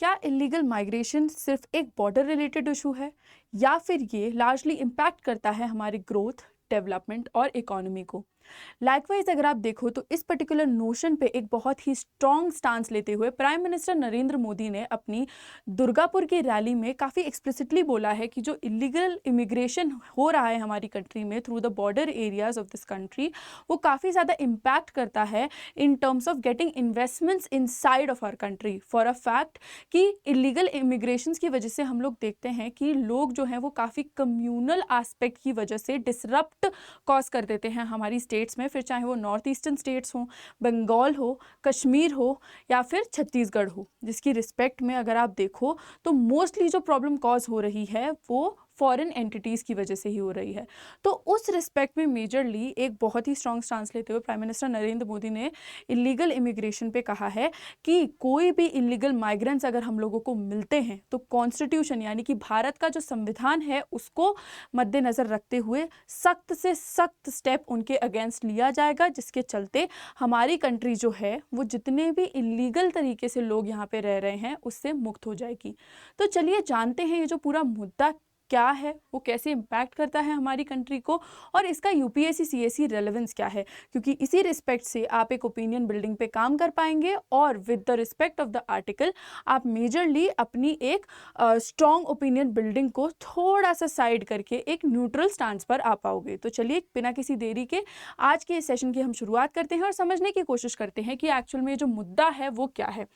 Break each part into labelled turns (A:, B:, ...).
A: क्या illegal migration सिर्फ एक बॉर्डर रिलेटेड इशू है या फिर ये लार्जली इम्पैक्ट करता है हमारी ग्रोथ, डेवलपमेंट और इकोनॉमी को? लाइकवाइज अगर आप देखो तो इस पर्टिकुलर नोशन पे एक बहुत ही स्ट्रॉन्ग स्टांस लेते हुए प्राइम मिनिस्टर नरेंद्र मोदी ने अपनी दुर्गापुर की रैली में काफ़ी एक्सप्लिसिटली बोला है कि जो इलीगल इमिग्रेशन हो रहा है हमारी कंट्री में through the border areas of this country, वो काफ़ी ज़्यादा इम्पैक्ट करता है in terms of getting investments in side of our country. For a fact कि इलीगल इमिग्रेशन की वजह से हम लोग देखते हैं कि लोग जो हैं वो काफ़ी कम्यूनल एस्पेक्ट की वजह से डिसरप्ट कॉज कर देते हैं हमारी स्टेट्स में, फिर चाहे वो नॉर्थ ईस्टर्न स्टेट्स हों, बंगाल हो, कश्मीर हो या फिर छत्तीसगढ़ हो, जिसकी रिस्पेक्ट में अगर आप देखो तो मोस्टली जो प्रॉब्लम कॉज हो रही है वो फॉरेन एंटिटीज़ की वजह से ही हो रही है। तो उस रिस्पेक्ट में मेजरली एक बहुत ही स्ट्रॉन्ग स्टांस लेते हुए प्राइम मिनिस्टर नरेंद्र मोदी ने इलीगल इमिग्रेशन पे कहा है कि कोई भी इलीगल माइग्रेंट्स अगर हम लोगों को मिलते हैं तो कॉन्स्टिट्यूशन यानी कि भारत का जो संविधान है उसको मद्देनज़र रखते हुए सख्त से सख्त स्टेप उनके अगेंस्ट लिया जाएगा, जिसके चलते हमारी कंट्री जो है वो जितने भी इलीगल तरीके से लोग यहाँ पे रह रहे हैं उससे मुक्त हो जाएगी। तो चलिए जानते हैं ये जो पूरा मुद्दा क्या है, वो कैसे इम्पैक्ट करता है हमारी कंट्री को और इसका यूपीएससी सीएससी रेलेवेंस क्या है, क्योंकि इसी रिस्पेक्ट से आप एक ओपिनियन बिल्डिंग पे काम कर पाएंगे और with the respect of the article आप मेजरली अपनी एक स्ट्रॉन्ग ओपिनियन बिल्डिंग को थोड़ा सा साइड करके एक न्यूट्रल स्टांस पर आ पाओगे। तो चलिए बिना किसी देरी के आज के इस सेशन की हम शुरुआत करते हैं और समझने की कोशिश करते हैं कि एक्चुअल में जो मुद्दा है वो क्या है।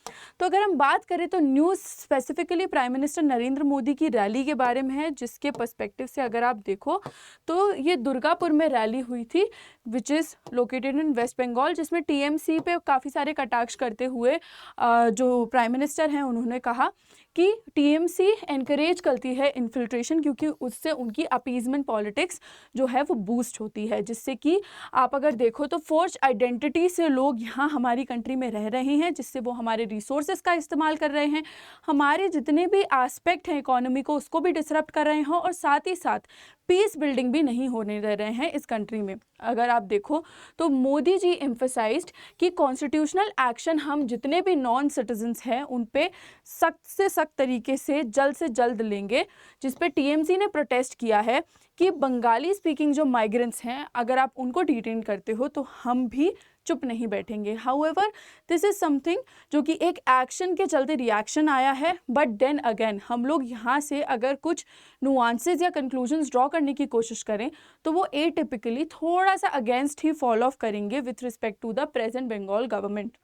A: तो अगर हम बात करें तो news specifically prime minister Narendra Modi की रैली के बारे में है, जिसके पर्सपेक्टिव से अगर आप देखो तो ये दुर्गापुर में रैली हुई थी which is located in west Bengal, जिसमें टीएमसी पे काफ़ी सारे कटाक्ष करते हुए जो प्राइम मिनिस्टर हैं उन्होंने कहा कि टीएमसी एनकरेज करती है इन्फिल्ट्रेशन, क्योंकि उससे उनकी अपीजमेंट पॉलिटिक्स जो है वो बूस्ट होती है, जिससे कि आप अगर देखो तो फोर्स आइडेंटिटी से लोग यहाँ हमारी कंट्री में रह रहे हैं, जिससे वो हमारे रिसोर्सेज का इस्तेमाल कर रहे हैं, हमारे जितने भी एस्पेक्ट हैं इकोनॉमी को उसको भी डिसरप्ट कर रहे हैं और साथ ही साथ पीस बिल्डिंग भी नहीं होने दे रहे हैं इस कंट्री में। अगर आप देखो तो मोदी जी एम्फसाइज्ड कि कॉन्स्टिट्यूशनल एक्शन हम जितने भी नॉन सिटीजन्स हैं उन पे सख्त से सख्त तरीके से जल्द लेंगे, जिस पे टीएमसी ने प्रोटेस्ट किया है कि बंगाली स्पीकिंग जो माइग्रेंट्स हैं अगर आप उनको डिटेन करते हो तो हम भी चुप नहीं बैठेंगे। हाउएवर दिस इज़ समथिंग जो कि एक एक्शन के चलते रिएक्शन आया है, बट देन अगेन हम लोग यहाँ से अगर कुछ नुआंसेस या कंक्लूजन्स ड्रॉ करने की कोशिश करें तो वो एटिपिकली थोड़ा सा अगेंस्ट ही फॉलो ऑफ करेंगे with respect to the present Bengal government.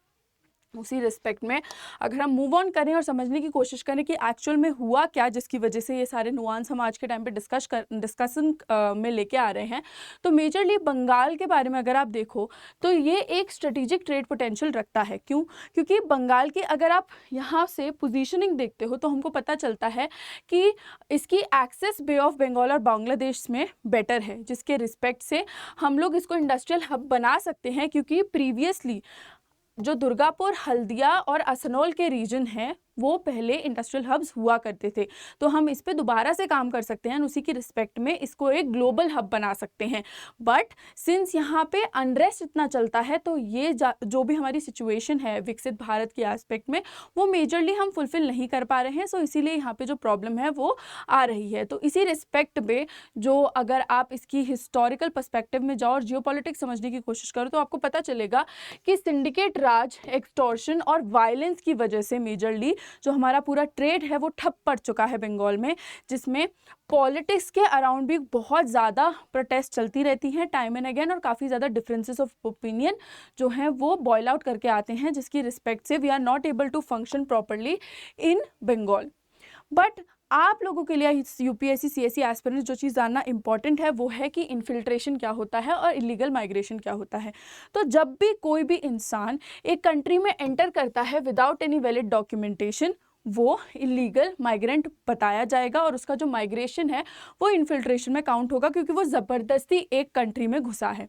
A: उसी रिस्पेक्ट में अगर हम मूव ऑन करें और समझने की कोशिश करें कि एक्चुअल में हुआ क्या जिसकी वजह से ये सारे नुआंस हम आज के टाइम पे डिस्कशन में लेके आ रहे हैं, तो मेजरली बंगाल के बारे में अगर आप देखो तो ये एक स्ट्रेटेजिक ट्रेड पोटेंशियल रखता है। क्यों? क्योंकि बंगाल की अगर आप यहाँ से पोजीशनिंग देखते हो तो हमको पता चलता है कि इसकी एक्सेस बे ऑफ बंगाल और बांग्लादेश में बेटर है, जिसके रिस्पेक्ट से हम लोग इसको इंडस्ट्रियल हब बना सकते हैं, क्योंकि प्रीवियसली जो दुर्गापुर, हल्दिया और असनौल के रीजन हैं वो पहले इंडस्ट्रियल हब्स हुआ करते थे, तो हम इस पे दोबारा से काम कर सकते हैं, उसी की रिस्पेक्ट में इसको एक ग्लोबल हब बना सकते हैं। बट सिंस यहाँ पे अनरेस्ट इतना चलता है तो ये जो भी हमारी सिचुएशन है विकसित भारत के एस्पेक्ट में वो मेजरली हम फुलफिल नहीं कर पा रहे हैं, सो इसीलिए यहाँ पे जो प्रॉब्लम है वो आ रही है। तो इसी रिस्पेक्ट में जो अगर आप इसकी हिस्टोरिकल पर्सपेक्टिव में जाओ और जियोपॉलिटिक्स समझने की कोशिश करो तो आपको पता चलेगा कि सिंडिकेट राज, एक्सटॉर्शन और वायलेंस की वजह से मेजरली जो हमारा पूरा ट्रेड है वो ठप पड़ चुका है बंगाल में, जिसमें पॉलिटिक्स के अराउंड भी बहुत ज़्यादा प्रोटेस्ट चलती रहती हैं टाइम एंड अगेन, और काफ़ी ज़्यादा डिफरेंसेस ऑफ ओपिनियन जो हैं वो बॉयल आउट करके आते हैं, जिसकी रिस्पेक्ट से we are not able to function properly in Bengal. But आप लोगों के लिए यूपीएससी सीएससी एस्पिरेंट्स जो चीज़ जानना इंपॉर्टेंट है वो है कि इन्फिल्ट्रेशन क्या होता है और इलीगल माइग्रेशन क्या होता है। तो जब भी कोई भी इंसान एक कंट्री में एंटर करता है विदाउट एनी वैलिड डॉक्यूमेंटेशन वो इलीगल माइग्रेंट बताया जाएगा और उसका जो माइग्रेशन है वो इन्फिल्ट्रेशन में काउंट होगा, क्योंकि वो ज़बरदस्ती एक कंट्री में घुसा है।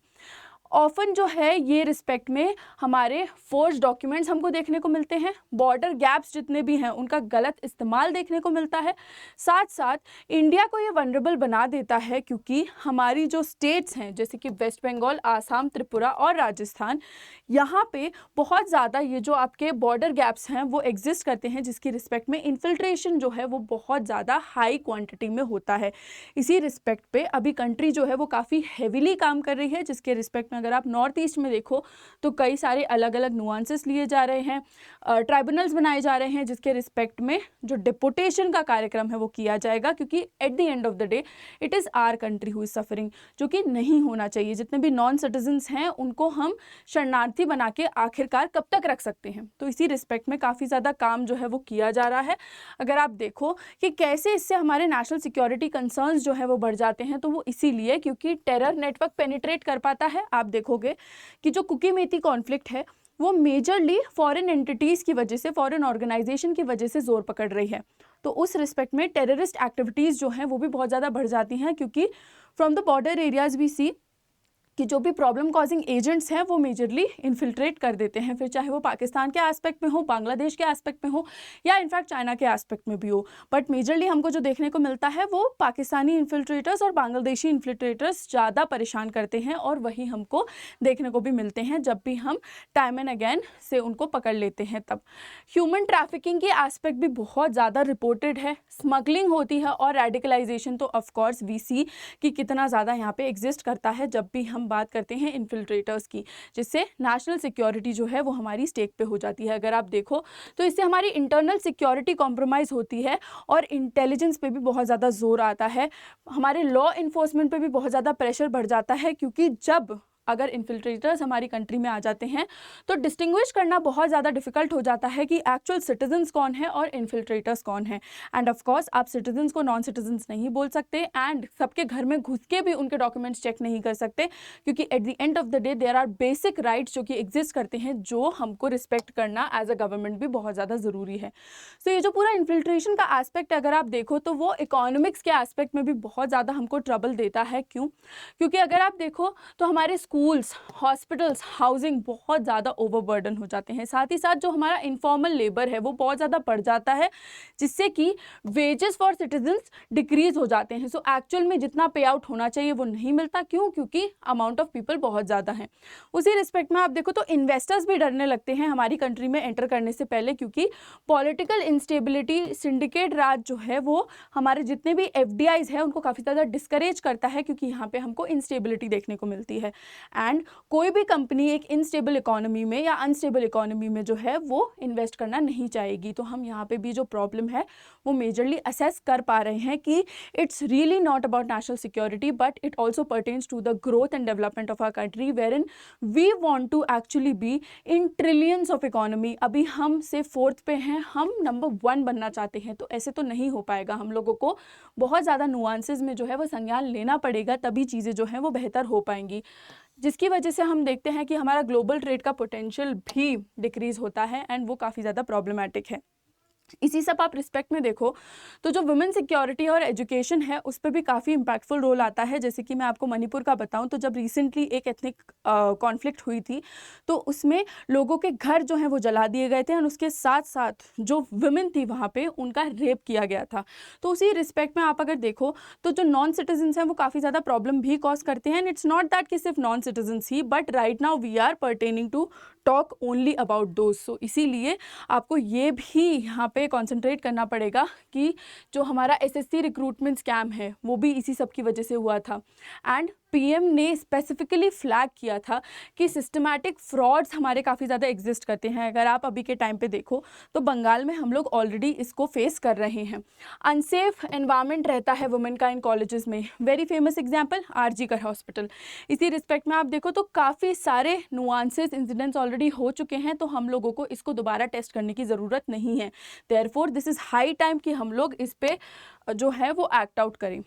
A: ऑफन जो है ये रिस्पेक्ट में हमारे फोर्ज डॉक्यूमेंट्स हमको देखने को मिलते हैं, बॉर्डर गैप्स जितने भी हैं उनका गलत इस्तेमाल देखने को मिलता है। साथ साथ इंडिया को ये वनरेबल बना देता है क्योंकि हमारी जो स्टेट्स हैं जैसे कि वेस्ट बंगाल, आसाम, त्रिपुरा और राजस्थान, यहाँ पे बहुत ज़्यादा ये जो आपके बॉर्डर गैप्स हैं वो एग्जिस्ट करते हैं, जिसकी रिस्पेक्ट में इन्फिल्ट्रेशन जो है वो बहुत ज़्यादा हाई क्वांटिटी में होता है। इसी रिस्पेक्ट पे अभी कंट्री जो है वो काफ़ी हेविली काम कर रही है, जिसके रिस्पेक्ट में अगर आप नॉर्थ ईस्ट में देखो तो कई सारे अलग अलग नुआंसेस लिए जा रहे हैं, ट्राइब्यूनल्स बनाए जा रहे हैं, जिसके रिस्पेक्ट में जो डिपोटेशन का कार्यक्रम है वो किया जाएगा, क्योंकि at the end of the day it is our country who is suffering, जो कि नहीं होना चाहिए। जितने भी नॉन सिटीजन्स हैं उनको हम शरणार्थी बना के आखिरकार कब तक रख सकते हैं। तो इसी रिस्पेक्ट में काफ़ी ज़्यादा काम जो है वो किया जा रहा है। अगर आप देखो कि कैसे इससे हमारे नेशनल सिक्योरिटी कंसर्न्स जो है वो बढ़ जाते हैं, तो वो इसीलिए क्योंकि टेरर नेटवर्क पेनिट्रेट कर पाता है। आप देखोगे कि जो कुकी-मेती कॉन्फ्लिक्ट है वो मेजरली फॉरेन एंटिटीज़ की वजह से, फॉरेन ऑर्गेनाइजेशन की वजह से जोर पकड़ रही है। तो उस रिस्पेक्ट में टेररिस्ट एक्टिविटीज़ जो हैं वो भी बहुत ज़्यादा बढ़ जाती हैं, क्योंकि from the border areas we see कि जो भी प्रॉब्लम कॉजिंग एजेंट्स हैं वो मेजरली इन्फिल्ट्रेट कर देते हैं, फिर चाहे वो पाकिस्तान के एस्पेक्ट में हो, बांग्लादेश के एस्पेक्ट में हो या इनफैक्ट चाइना के एस्पेक्ट में भी हो। बट मेजरली हमको जो देखने को मिलता है वो पाकिस्तानी इन्फिल्ट्रेटर्स और बांग्लादेशी इन्फिल्ट्रेटर्स ज़्यादा परेशान करते हैं, और वही हमको देखने को भी मिलते हैं जब भी हम टाइम एंड अगेन से उनको पकड़ लेते हैं। तब ह्यूमन ट्रैफिकिंग के एस्पेक्ट भी बहुत ज़्यादा रिपोर्टेड है, स्मगलिंग होती है, और रेडिकलाइजेशन तो ऑफकोर्स वी सी कि कितना ज़्यादा यहाँ पे एग्जिस्ट करता है जब भी हम बात करते हैं इन्फिल्ट्रेटर्स की, जिससे नेशनल सिक्योरिटी जो है वो हमारी स्टेक पे हो जाती है। अगर आप देखो तो इससे हमारी इंटरनल सिक्योरिटी कॉम्प्रोमाइज़ होती है, और इंटेलिजेंस पे भी बहुत ज़्यादा जोर आता है, हमारे लॉ इन्फोर्समेंट पे भी बहुत ज़्यादा प्रेशर बढ़ जाता है, क्योंकि जब अगर इन्फिल्ट्रेटर्स हमारी कंट्री में आ जाते हैं तो डिस्टिंग्विश करना बहुत ज़्यादा डिफिकल्ट हो जाता है कि एक्चुअल सिटीजन्स कौन है और इन्फिल्ट्रेटर्स कौन है। एंड ऑफ कोर्स आप सिटीजन्स को नॉन सिटीजन्स नहीं बोल सकते, एंड सबके घर में घुस के भी उनके डॉक्यूमेंट्स चेक नहीं कर सकते, क्योंकि at the end of the day there are basic rights जो कि एग्जिस्ट करते हैं, जो हमको रिस्पेक्ट करना एज अ गवर्नमेंट भी बहुत ज़्यादा ज़रूरी है। सो ये जो पूरा इन्फिल्ट्रेशन का एस्पेक्ट अगर आप देखो तो वो इकोनॉमिक्स के एस्पेक्ट में भी बहुत ज़्यादा हमको ट्रबल देता है। क्यों? क्योंकि अगर आप देखो तो हमारे स्कूल्स, हॉस्पिटल्स, हाउसिंग बहुत ज़्यादा ओवरबर्डन हो जाते हैं। साथ ही साथ जो हमारा इनफॉर्मल लेबर है वो बहुत ज़्यादा बढ़ जाता है, जिससे कि वेजेस फॉर सिटीजन्स डिक्रीज हो जाते हैं। सो एक्चुअल में जितना पे आउट होना चाहिए वो नहीं मिलता। क्यों? क्योंकि अमाउंट ऑफ पीपल बहुत ज़्यादा हैं। उसी रिस्पेक्ट में आप देखो तो इन्वेस्टर्स भी डरने लगते हैं हमारी कंट्री में एंटर करने से पहले, क्योंकि पॉलिटिकल इंस्टेबिलिटी, सिंडिकेट राज जो है वो हमारे जितने भी FDIs हैं उनको काफ़ी ज़्यादा डिस्करेज करता है, क्योंकि यहाँ पे हमको इंस्टेबिलिटी देखने को मिलती है। एंड कोई भी कंपनी एक इनस्टेबल इकोनॉमी में या अनस्टेबल इकोनॉमी में जो है वो इन्वेस्ट करना नहीं चाहेगी। तो हम यहाँ पे भी जो प्रॉब्लम है वो मेजरली असेस कर पा रहे हैं कि it's really not about national security, but it also pertains to the growth and development of our country, where in we want to actually be in trillions of economy. अभी हम से 4th पे हैं, हम नंबर 1 बनना चाहते हैं, तो ऐसे तो नहीं हो पाएगा। हम लोगों को बहुत ज़्यादा नुआंसेस में जो है वो संज्ञान लेना पड़ेगा, तभी चीज़ें जो हैं वो बेहतर हो पाएंगी, जिसकी वजह से हम देखते हैं कि हमारा ग्लोबल ट्रेड का पोटेंशियल भी डिक्रीज़ होता है, एंड वो काफ़ी ज़्यादा प्रॉब्लमैटिक है। इसी सब आप रिस्पेक्ट में देखो तो जो वुमेन सिक्योरिटी और एजुकेशन है उस पर भी काफ़ी इम्पैक्टफुल रोल आता है। जैसे कि मैं आपको मणिपुर का बताऊं तो जब रिसेंटली एक एथनिक कॉन्फ्लिक्ट हुई थी तो उसमें लोगों के घर जो हैं वो जला दिए गए थे, और उसके साथ साथ जो वुमेन थी वहाँ पे उनका रेप किया गया था। तो उसी रिस्पेक्ट में आप अगर देखो तो जो नॉन सिटीजन्स हैं वो काफ़ी ज़्यादा प्रॉब्लम भी कॉज करते हैं। एंड इट्स नॉट दैट कि सिर्फ नॉन सिटीजन्स ही, but right now we are pertaining to talk only about those. So इसीलिए आपको ये भी यहाँ पे कॉन्सेंट्रेट करना पड़ेगा कि जो हमारा SSC रिक्रूटमेंट स्कैम है वो भी इसी सब की वजह से हुआ था। एंड PM ने स्पेसिफिकली फ्लैग किया था कि सिस्टमैटिक फ्रॉड्स हमारे काफ़ी ज़्यादा एग्जिस्ट करते हैं। अगर आप अभी के टाइम पे देखो तो बंगाल में हम लोग ऑलरेडी इसको फेस कर रहे हैं। अनसेफ एनवायरनमेंट रहता है वुमेन का इन कॉलेजेस में। वेरी फेमस एग्जांपल RG कर हॉस्पिटल। इसी रिस्पेक्ट में आप देखो तो काफ़ी सारे नुआंसेस इंसिडेंट्स ऑलरेडी हो चुके हैं, तो हम लोगों को इसको दोबारा टेस्ट करने की ज़रूरत नहीं है। Therefore this is high time कि हम लोग इस पे जो है वो एक्ट आउट करें।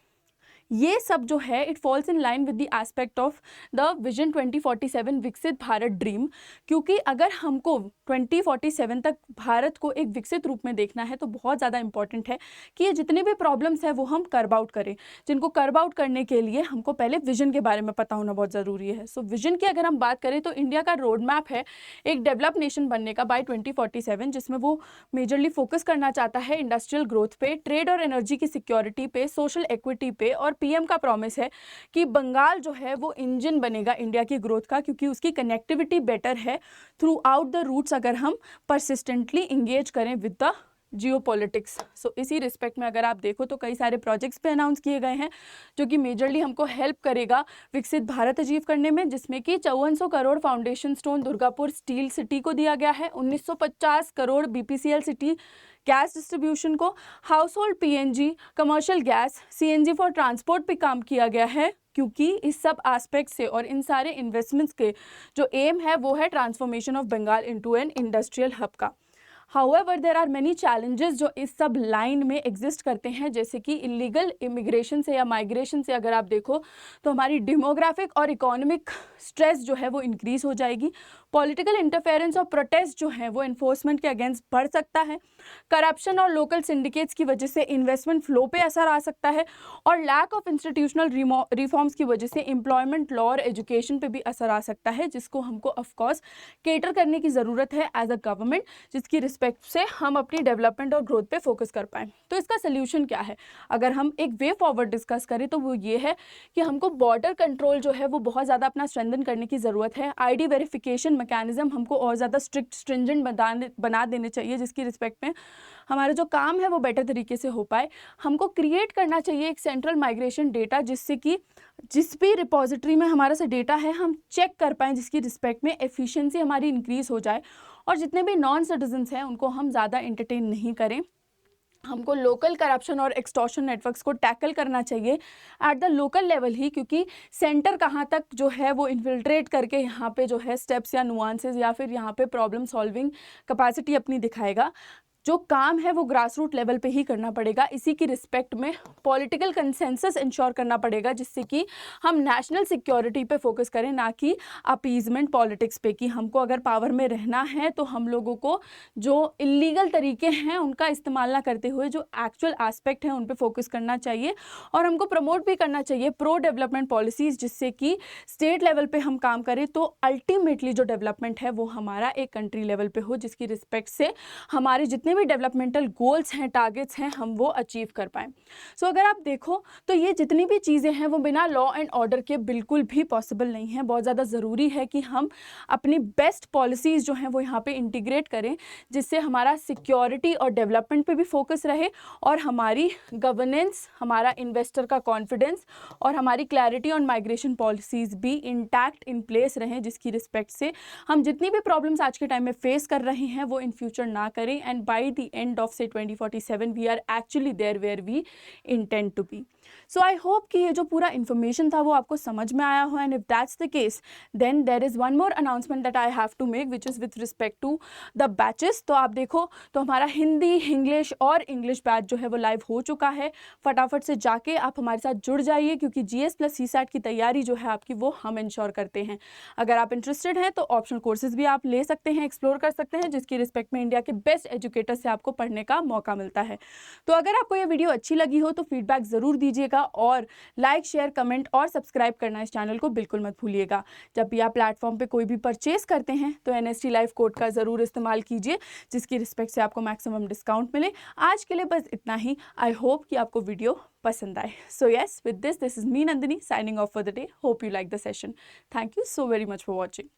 A: ये सब जो है it falls in line with the aspect of the vision 2047 विकसित भारत ड्रीम, क्योंकि अगर हमको 2047 तक भारत को एक विकसित रूप में देखना है तो बहुत ज़्यादा इंपॉर्टेंट है कि ये जितने भी प्रॉब्लम्स हैं वो हम कर्ब आउट करें, जिनको कर्ब आउट करने के लिए हमको पहले विजन के बारे में पता होना बहुत ज़रूरी है। सो विजन की अगर हम बात करें तो इंडिया का रोड मैप है एक डेवलप नेशन बनने का बाय 2047, जिसमें वो मेजरली फोकस करना चाहता है इंडस्ट्रियल ग्रोथ पे, ट्रेड और एनर्जी की सिक्योरिटी पे, सोशल इक्विटी पे, और पीएम का प्रॉमिस है कि बंगाल जो है वो इंजन बनेगा इंडिया की ग्रोथ का, क्योंकि उसकी कनेक्टिविटी बेटर है थ्रू आउट द रूट्स अगर हम परसिस्टेंटली इंगेज करें विद द जियोपॉलिटिक्स। सो इसी रिस्पेक्ट में अगर आप देखो तो कई सारे प्रोजेक्ट्स पे अनाउंस किए गए हैं जो कि मेजरली हमको हेल्प करेगा विकसित भारत अचीव करने में, जिसमें कि 5400 crore foundation stone Durgapur steel city को दिया गया है, 1950 crore BPCL city gas distribution को, household PNG, commercial gas, CNG for transport पे काम किया गया है, क्योंकि इस सब एस्पेक्ट से और इन सारे इन्वेस्टमेंट्स के जो एम है वो है transformation of Bengal into an industrial hub का। However there are many challenges जो इस सब लाइन में एग्जिस्ट करते हैं, जैसे कि इलीगल इमिग्रेशन से या माइग्रेशन से अगर आप देखो तो हमारी डेमोग्राफिक और इकोनॉमिक स्ट्रेस जो है वो इंक्रीज हो जाएगी, पॉलिटिकल इंटरफेरेंस और प्रोटेस्ट जो है वो इन्फोर्समेंट के अगेंस्ट बढ़ सकता है, करप्शन और लोकल सिंडिकेट्स की वजह से इन्वेस्टमेंट फ्लो पे असर आ सकता है, और लैक ऑफ इंस्टीट्यूशनल रिफॉर्म्स की वजह से एम्प्लॉयमेंट लॉ और एजुकेशन पे भी असर आ सकता है, जिसको हमको ऑफकोर्स केटर करने की ज़रूरत है एज अ गवर्नमेंट, जिसकी रिस्पेक्ट से हम अपनी डेवलपमेंट और ग्रोथ पे फोकस कर पाएँ। तो इसका सोल्यूशन क्या है? अगर हम एक वे फॉरवर्ड डिस्कस करें तो वो ये है कि हमको बॉर्डर कंट्रोल जो है वो बहुत ज़्यादा अपना स्ट्रेंथन करने की ज़रूरत है, आईडी वेरिफिकेशन मैकेनिज्म हमको और ज़्यादा स्ट्रिक्ट स्ट्रिंजेंट बना देने चाहिए, जिसकी रिस्पेक्ट में हमारा जो काम है वो बेटर तरीके से हो पाए। हमको क्रिएट करना चाहिए एक सेंट्रल माइग्रेशन डेटा, जिससे कि जिस भी रिपोजिटरी में हमारा से डेटा है हम चेक कर पाएँ, जिसकी रिस्पेक्ट में एफिशिएंसी हमारी इंक्रीज़ हो जाए, और जितने भी नॉन सिटीजन्स हैं उनको हम ज़्यादा एंटरटेन नहीं करें। हमको लोकल करप्शन और एक्सटॉर्शन नेटवर्क्स को टैकल करना चाहिए एट द लोकल लेवल ही, क्योंकि सेंटर कहाँ तक जो है वो इन्फिल्ट्रेट करके यहाँ पे जो है स्टेप्स या नुआंसेस या फिर यहाँ पे प्रॉब्लम सॉल्विंग कैपेसिटी अपनी दिखाएगा। जो काम है वो ग्रास रूट लेवल पे ही करना पड़ेगा। इसी की रिस्पेक्ट में पॉलिटिकल कंसेंसस इंश्योर करना पड़ेगा, जिससे कि हम नेशनल सिक्योरिटी पे फोकस करें, ना कि अपीजमेंट पॉलिटिक्स पे, कि हमको अगर पावर में रहना है तो हम लोगों को जो इलीगल तरीके हैं उनका इस्तेमाल ना करते हुए जो एक्चुअल एस्पेक्ट हैं उन पे फोकस करना चाहिए, और हमको प्रमोट भी करना चाहिए प्रो डेवलपमेंट पॉलिसीज़, जिससे कि स्टेट लेवल पे हम काम करें तो अल्टीमेटली जो डेवलपमेंट है वो हमारा एक कंट्री लेवल पे हो, जिसकी रिस्पेक्ट से हमारे जितने भी डेवलपमेंटल गोल्स हैं, टारगेट्स हैं, हम वो अचीव कर पाएँ। सो अगर आप देखो तो ये जितनी भी चीज़ें हैं वो बिना लॉ एंड ऑर्डर के बिल्कुल भी पॉसिबल नहीं है। बहुत ज़्यादा ज़रूरी है कि हम अपनी बेस्ट पॉलिसीज़ जो हैं वो यहाँ पे इंटीग्रेट करें, जिससे हमारा सिक्योरिटी और डेवलपमेंट पे भी फोकस रहे, और हमारी गवर्नेंस, हमारा इन्वेस्टर का कॉन्फिडेंस और हमारी क्लैरिटी ऑन माइग्रेशन पॉलिसीज़ भी इंटैक्ट इन प्लेस रहें, जिसकी रिस्पेक्ट से हम जितनी भी प्रॉब्लम्स आज के टाइम में फेस कर रहे हैं वो इन फ्यूचर ना करें, and by the end of say 2047 we are actually there where we intend to be. So I hope कि ये जो पूरा information था वो आपको समझ में आया हो, and if that's the case then there is one more announcement that I have to make which is with respect to the batches. तो आप देखो तो हमारा हिंदी, इंग्लिश और इंग्लिश बैच जो है वो लाइव हो चुका है। फटाफट से जाके आप हमारे साथ जुड़ जाइए, क्योंकि GS प्लस CSAT की तैयारी जो है आपकी वो हम इंश्योर करते हैं। अगर आप इंटरेस्टेड हैं तो ऑप्शनल कोर्सेज भी आप ले सकते हैं, एक्सप्लोर कर सकते हैं, जिसकी रिस्पेक्ट में इंडिया के बेस्ट एजुकेटर से आपको पढ़ने का मौका मिलता है। तो अगर आपको ये वीडियो अच्छी लगी हो तो फीडबैक ज़रूर दीजिएगा, और लाइक, शेयर, कमेंट और सब्सक्राइब करना इस चैनल को बिल्कुल मत भूलिएगा। जब भी आप प्लेटफॉर्म पे कोई भी परचेस करते हैं तो NST लाइव कोड का ज़रूर इस्तेमाल कीजिए, जिसकी रिस्पेक्ट से आपको मैक्सिमम डिस्काउंट मिले। आज के लिए बस इतना ही। आई होप कि आपको वीडियो पसंद आए। So yes, with this is me Nandini signing off for the day. Hope you like the session. Thank you so very much for watching.